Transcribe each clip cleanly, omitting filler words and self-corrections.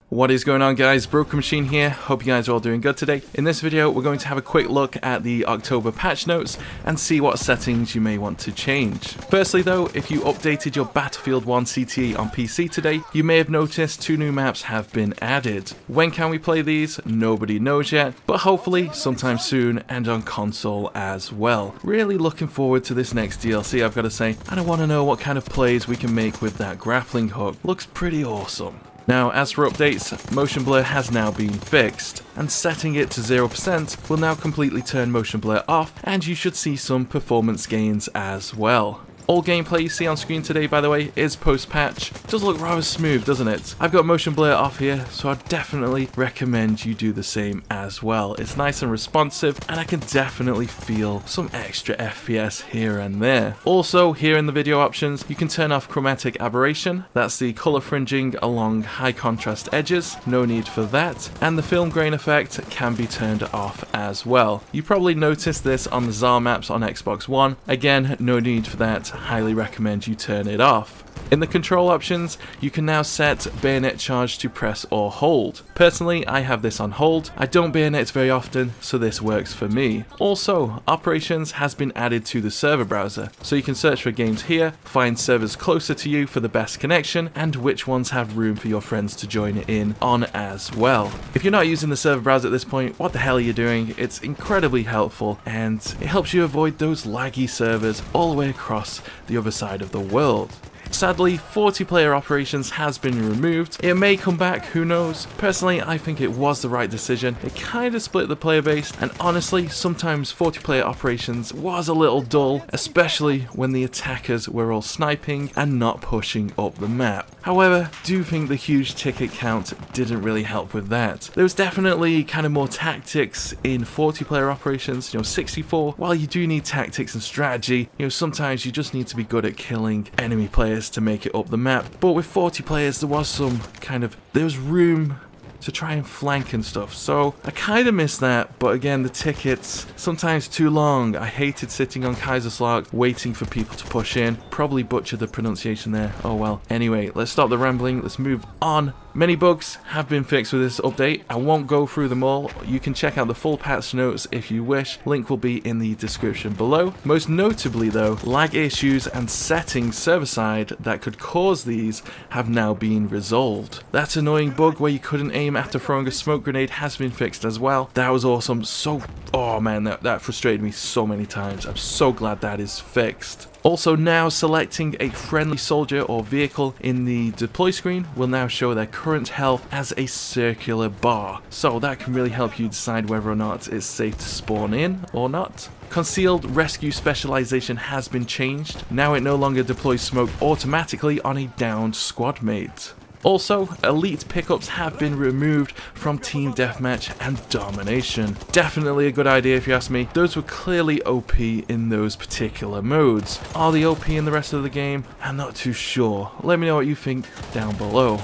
What is going on, guys? Broken Machine here. Hope you guys are all doing good today. In this video, we're going to have a quick look at the October patch notes and see what settings you may want to change. Firstly though, if you updated your Battlefield 1 CTE on PC today, you may have noticed 2 new maps have been added. When can we play these? Nobody knows yet, but hopefully sometime soon and on console as well. Really looking forward to this next DLC, I've got to say, and I want to know what kind of plays we can make with that grappling hook. Looks pretty awesome. Now, as for updates, motion blur has now been fixed, and setting it to 0% will now completely turn motion blur off, and you should see some performance gains as well. All gameplay you see on screen today, by the way, is post-patch. Does look rather smooth, doesn't it? I've got motion blur off here, so I'd definitely recommend you do the same as well. It's nice and responsive, and I can definitely feel some extra FPS here and there. Also, here in the video options, you can turn off chromatic aberration. That's the color fringing along high contrast edges. No need for that. And the film grain effect can be turned off as well. You probably noticed this on the ZAR maps on Xbox One. Again, no need for that. Highly recommend you turn it off. In the control options, you can now set bayonet charge to press or hold. Personally, I have this on hold. I don't bayonet very often, so this works for me. Also, operations has been added to the server browser, so you can search for games here, find servers closer to you for the best connection, and which ones have room for your friends to join in on as well. If you're not using the server browser at this point, what the hell are you doing? It's incredibly helpful, and it helps you avoid those laggy servers all the way across the other side of the world. Sadly, 40-player operations has been removed. It may come back, who knows? Personally, I think it was the right decision. It kind of split the player base, and honestly, sometimes 40-player operations was a little dull, especially when the attackers were all sniping and not pushing up the map. However, I do think the huge ticket count didn't really help with that. There was definitely kind of more tactics in 40-player operations, 64. While you do need tactics and strategy, sometimes you just need to be good at killing enemy players to make it up the map. But with 40 players, there was room to try and flank and stuff, so I kind of missed that. But again, the tickets sometimes too long. I hated sitting on Kaiserslautern waiting for people to push in. Probably butchered the pronunciation there. Oh well. Anyway, let's stop the rambling, let's move on. Many bugs have been fixed with this update. I won't go through them all. You can check out the full patch notes if you wish. Link will be in the description below. Most notably though, lag issues and settings server side that could cause these have now been resolved. That annoying bug where you couldn't aim after throwing a smoke grenade has been fixed as well. That was awesome. Oh man, that frustrated me so many times. I'm so glad that is fixed. Also, now selecting a friendly soldier or vehicle in the deploy screen will now show their current health as a circular bar. So that can really help you decide whether or not it's safe to spawn in or not. Concealed rescue specialization has been changed. Now it no longer deploys smoke automatically on a downed squad mate. Also, elite pickups have been removed from Team Deathmatch and Domination. Definitely a good idea if you ask me. Those were clearly OP in those particular modes. Are they OP in the rest of the game? I'm not too sure. Let me know what you think down below.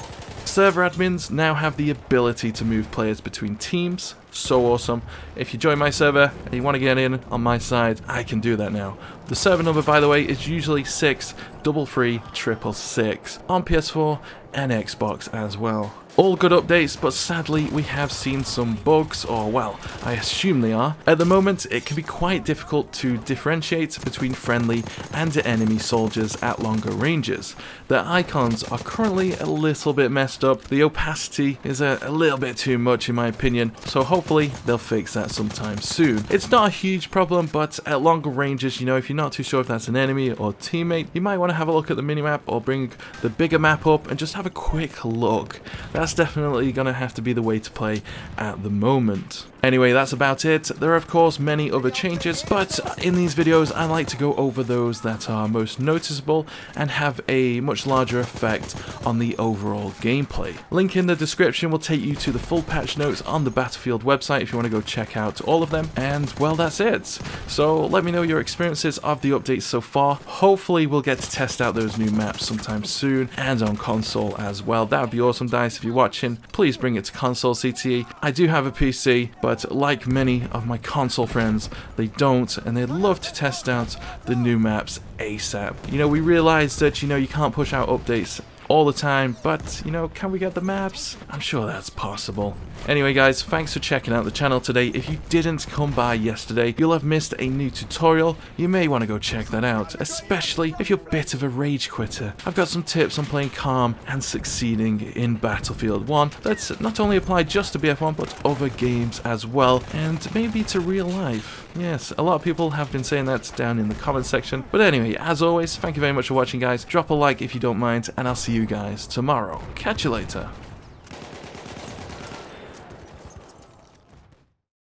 Server admins now have the ability to move players between teams. So awesome. If you join my server and you want to get in on my side, I can do that now. The server number, by the way, is usually 63366 on PS4 and Xbox as well. All good updates, but sadly we have seen some bugs, or well, I assume they are. At the moment, it can be quite difficult to differentiate between friendly and enemy soldiers at longer ranges. Their icons are currently a little bit messed up. The opacity is a little bit too much in my opinion, so hopefully they'll fix that sometime soon. It's not a huge problem, but at longer ranges, if you're not too sure if that's an enemy or teammate, you might want to have a look at the minimap or bring the bigger map up and just have a quick look. That's definitely going to have to be the way to play at the moment. Anyway, that's about it. There are of course many other changes, but in these videos I like to go over those that are most noticeable and have a much larger effect on the overall gameplay. Link in the description will take you to the full patch notes on the Battlefield website if you want to go check out all of them, and well, that's it. So let me know your experiences of the updates so far. Hopefully we'll get to test out those new maps sometime soon and on console as well. That would be awesome, guys. If you're watching, please bring it to console CTE. I do have a PC, but like many of my console friends, they don't, and they'd love to test out the new maps ASAP. We realize that you can't push out updates all the time, but, you know, can we get the maps? I'm sure that's possible. Anyway guys, thanks for checking out the channel today. If you didn't come by yesterday, you'll have missed a new tutorial. You may want to go check that out, especially if you're a bit of a rage quitter. I've got some tips on playing calm and succeeding in Battlefield 1 that not only apply just to BF1 but other games as well, and maybe to real life. Yes, a lot of people have been saying that down in the comment section. But anyway, as always, thank you very much for watching guys. Drop a like if you don't mind, and I'll see you guys tomorrow. Catch you later.